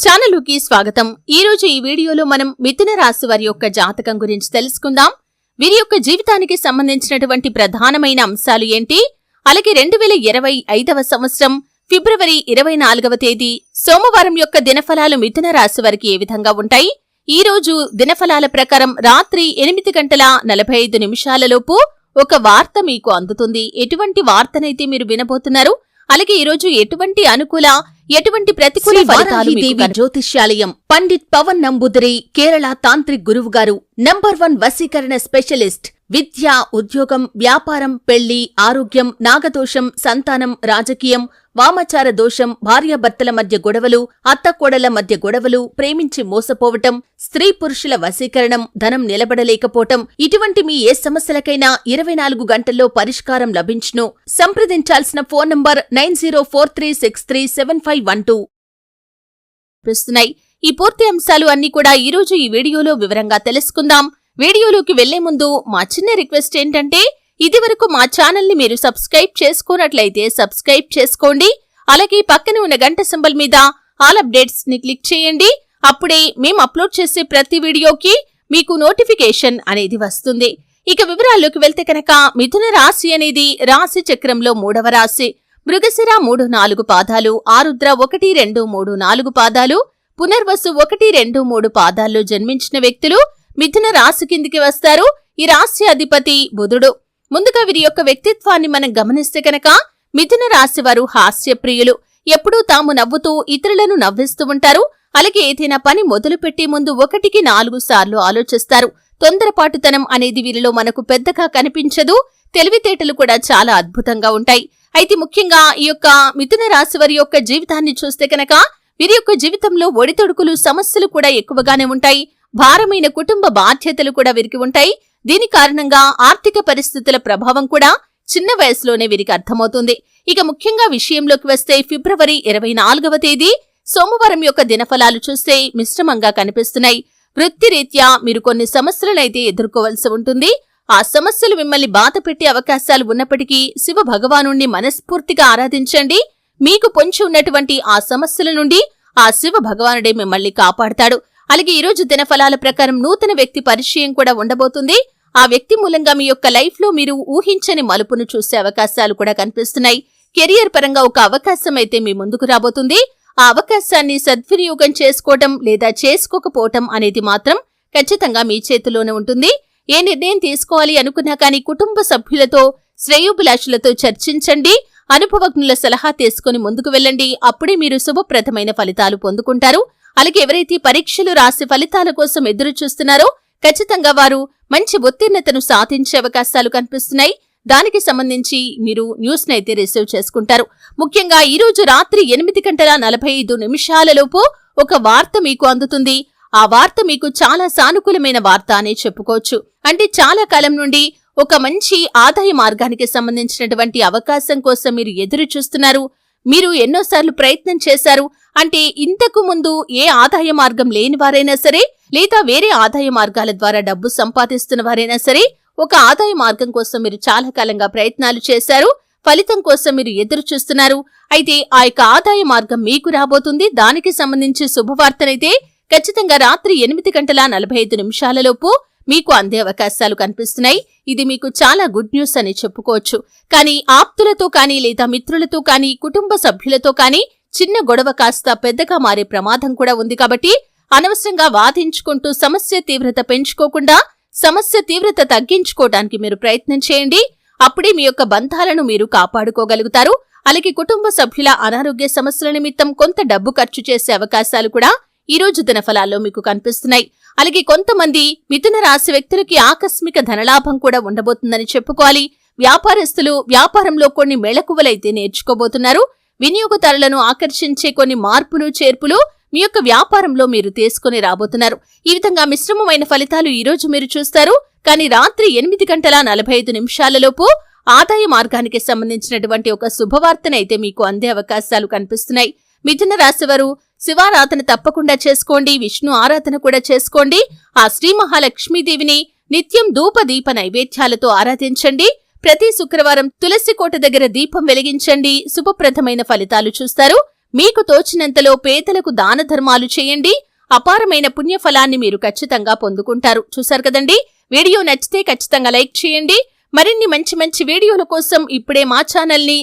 ఛానలుకి స్వాగతం. ఈ రోజు ఈ వీడియోలో మనం మిథున రాశి వారి యొక్క జాతకం గురించి తెలుసుకుందాం. వీరి యొక్క జీవితానికి సంబంధించినటువంటి ప్రధానమైన అంశాలు ఏంటి, అలాగే 2025వ సంవత్సరం ఫిబ్రవరి 24వ తేదీ సోమవారం యొక్క దినఫలాలు మిథున రాశి వారికి ఏ విధంగా ఉంటాయి. ఈ రోజు దినఫలాల ప్రకారం రాత్రి 8:45 లోపు ఒక వార్త మీకు అందుతుంది. ఎటువంటి వార్తనైతే మీరు వినబోతున్నారు, అలాగే ఈ రోజు ఎటువంటి అనుకూల ఎటువంటి ప్రతికూల ఫలితాలు జ్యోతిష్యాలయం పండిత్ పవన్ నంబూదరి కేరళ తాంత్రిక్ గురువు గారు నంబర్ 1 వశీకరణ స్పెషలిస్ట్. విద్య, ఉద్యోగం, వ్యాపారం, పెళ్లి, ఆరోగ్యం, నాగదోషం, సంతానం, రాజకీయం, వామాచార దోషం, భార్యాభర్తల మధ్య గొడవలు, అత్తకోడల మధ్య గొడవలు, ప్రేమించి మోసపోవటం, స్త్రీ పురుషుల వశీకరణం, ధనం నిలబడలేకపోవటం, ఇటువంటి మీ ఏ సమస్యలకైనా 24 గంటల్లో పరిష్కారం లభించును. సంప్రదించాల్సిన ఫోన్ నంబర్ 9043637512. ఈ పూర్తి అంశాలు అన్ని కూడా ఈ రోజు ఈ వీడియోలో వివరంగా తెలుసుకుందాం. వీడియోలోకి వెళ్లే ముందు మా చిన్న రిక్వెస్ట్ ఏంటంటే, ఇదివరకు మా ఛానల్ ని మీరు సబ్స్క్రైబ్ చేసుకోనట్లయితే సబ్స్క్రైబ్ చేసుకోండి. అలాగే పక్కన ఉన్న గంట సింబల్ మీద ఆల్ అప్డేట్స్ ని క్లిక్ చేయండి. అప్పుడే మేము అప్లోడ్ చేసే ప్రతి వీడియోకి మీకు నోటిఫికేషన్ అనేది వస్తుంది. ఇక వివరాల్లోకి వెళ్తే కనుక, మిథున రాశి అనేది రాశి చక్రంలో 3వ రాశి. మృగశిర 3-4 పాదాలు, ఆరుద్ర 1-2-3-4 పాదాలు, పునర్వసు 1-2-3 పాదాల్లో జన్మించిన వ్యక్తులు మిథున రాశి కిందికి వస్తారు. ఈ రాశి అధిపతి బుధుడు. ముందుగా వీరి యొక్క వ్యక్తిత్వాన్ని మనం గమనిస్తే కనుక, మిథున రాశి వారు హాస్యప్రియులు. ఎప్పుడూ తాము నవ్వుతూ ఇతరులను నవ్విస్తూ ఉంటారు. అలాగే ఏదైనా పని మొదలుపెట్టే ముందు 1-4 సార్లు ఆలోచిస్తారు. తొందరపాటుతనం అనేది వీరిలో మనకు పెద్దగా కనిపించదు. తెలివితేటలు కూడా చాలా అద్భుతంగా ఉంటాయి. అయితే ముఖ్యంగా ఈ యొక్క మిథున రాశి వారి యొక్క జీవితాన్ని చూస్తే కనుక, వీరి యొక్క జీవితంలో ఒడితొడుకులు, సమస్యలు కూడా ఎక్కువగానే ఉంటాయి. భారమైన కుటుంబ బాధ్యతలు కూడా వీరికి ఉంటాయి. దీని కారణంగా ఆర్థిక పరిస్థితుల ప్రభావం కూడా చిన్న వయసులోనే వీరికి అర్థమవుతుంది. ఇక ముఖ్యంగా విషయంలోకి వస్తే, ఫిబ్రవరి 24వ తేదీ సోమవారం యొక్క దినఫలాలు చూస్తే మిశ్రమంగా కనిపిస్తున్నాయి. వృత్తిరీత్యా మీరు కొన్ని సమస్యలనైతే ఎదుర్కోవలసి ఉంటుంది. ఆ సమస్యలు మిమ్మల్ని బాధ పెట్టే అవకాశాలు ఉన్నప్పటికీ శివ భగవానుణ్ణి మనస్ఫూర్తిగా ఆరాధించండి. మీకు పొంచి ఉన్నటువంటి ఆ సమస్యల నుండి ఆ శివ భగవానుడే మిమ్మల్ని కాపాడతాడు. అలాగే ఈ రోజు దినఫలాల ప్రకారం నూతన వ్యక్తి పరిచయం కూడా ఉండబోతుంది. ఆ వ్యక్తి మూలంగా మీ యొక్క లైఫ్ లో మీరు ఊహించని మలుపును చూసే అవకాశాలు కూడా కనిపిస్తున్నాయి. కెరియర్ పరంగా ఒక అవకాశం అయితే మీ ముందుకు రాబోతుంది. ఆ అవకాశాన్ని సద్వినియోగం చేసుకోవటం లేదా చేసుకోకపోవటం అనేది మాత్రం ఖచ్చితంగా మీ చేతిలోనే ఉంటుంది. ఏ నిర్ణయం తీసుకోవాలి అనుకున్నా కానీ కుటుంబ సభ్యులతో, శ్రేయోభిలాషులతో చర్చించండి. అనుభవజ్ఞుల సలహా తీసుకుని ముందుకు వెళ్ళండి. అప్పుడే మీరు శుభప్రదమైన ఫలితాలు పొందుకుంటారు. అలాగే ఎవరైతే పరీక్షలు రాసి ఫలితాల కోసం ఎదురు చూస్తున్నారో ఖచ్చితంగా వారు మంచి ఉత్తీర్ణతను సాధించే అవకాశాలు కనిపిస్తున్నాయి. దానికి సంబంధించి మీరు న్యూస్ నైతే రిసీవ్ చేసుకుంటారు. ముఖ్యంగా ఈ రోజు రాత్రి 8:45 లోపు ఒక వార్త మీకు అందుతుంది. ఆ వార్త మీకు చాలా సానుకూలమైన వార్త అనే చెప్పుకోవచ్చు. అంటే చాలా కాలం నుండి ఒక మంచి ఆదాయ మార్గానికి సంబంధించినటువంటి అవకాశం కోసం మీరు ఎదురు చూస్తున్నారు. మీరు ఎన్నోసార్లు ప్రయత్నం చేశారు. అంటే ఇంతకు ముందు ఏ ఆదాయ మార్గం లేని వారైనా సరే, లేదా వేరే ఆదాయ మార్గాల ద్వారా డబ్బు సంపాదిస్తున్న వారైనా సరే, ఒక ఆదాయ మార్గం కోసం మీరు చాలా కాలంగా ప్రయత్నాలు చేశారు. ఫలితం కోసం మీరు ఎదురు చూస్తున్నారు. అయితే ఆ యొక్క ఆదాయ మార్గం మీకు రాబోతుంది. దానికి సంబంధించి శుభవార్తనైతే ఖచ్చితంగా రాత్రి 8:45 లోపు మీకు అందే అవకాశాలు కనిపిస్తున్నాయి. ఇది మీకు చాలా గుడ్ న్యూస్ అని చెప్పుకోవచ్చు. కానీ ఆప్తులతో కానీ, లేదా మిత్రులతో కానీ, కుటుంబ సభ్యులతో కానీ చిన్న గొడవ కాస్త పెద్దగా మారే ప్రమాదం కూడా ఉంది. కాబట్టి అనవసరంగా వాదించుకుంటూ సమస్య తీవ్రత పెంచుకోకుండా సమస్య తీవ్రత తగ్గించుకోవడానికి మీరు ప్రయత్నం చేయండి. అప్పుడే మీ యొక్క బంధాలను మీరు కాపాడుకోగలుగుతారు. అలాగే కుటుంబ సభ్యుల అనారోగ్య సమస్యల నిమిత్తం కొంత డబ్బు ఖర్చు చేసే అవకాశాలు కూడా ఈ రోజు దినఫలాల్లో మీకు కనిపిస్తున్నాయి. అలాగే కొంతమంది మిథున రాశి వ్యక్తులకి ఆకస్మిక ధనలాభం కూడా ఉండబోతుందని చెప్పుకోవాలి. వ్యాపారస్తులు వ్యాపారంలో కొన్ని మెళకువలైతే నేర్చుకోబోతున్నారు. వినియోగదారులను ఆకర్షించే కొన్ని మార్పులు, చేర్పులు మీ యొక్క వ్యాపారంలో మీరు తీసుకుని రాబోతున్నారు. ఈ విధంగా మిశ్రమమైన ఫలితాలు ఈ రోజు మీరు చూస్తారు. కానీ రాత్రి 8:45 లోపు ఆదాయ మార్గానికి సంబంధించినటువంటి ఒక శుభవార్తనైతే మీకు అందే అవకాశాలు కనిపిస్తున్నాయి. మిథున రాశి వారు శివారాధన తప్పకుండా చేసుకోండి. విష్ణు ఆరాధన కూడా చేసుకోండి. ఆ శ్రీ మహాలక్ష్మీదేవిని నిత్యం ధూప దీప నైవేద్యాలతో ఆరాధించండి. ప్రతి శుక్రవారం తులసి కోట దగ్గర దీపం వెలిగించండి. శుభప్రదమైన ఫలితాలు చూస్తారు. మీకు తోచినంతలో పేదలకు దాన ధర్మాలు చేయండి. అపారమైన పుణ్యఫలాన్ని మీరు ఖచ్చితంగా పొందుకుంటారు. చూశారు కదండి, వీడియో నచ్చితే ఖచ్చితంగా లైక్ చేయండి. మరిన్ని మంచి మంచి వీడియోల కోసం ఇప్పుడే మా ఛానల్ని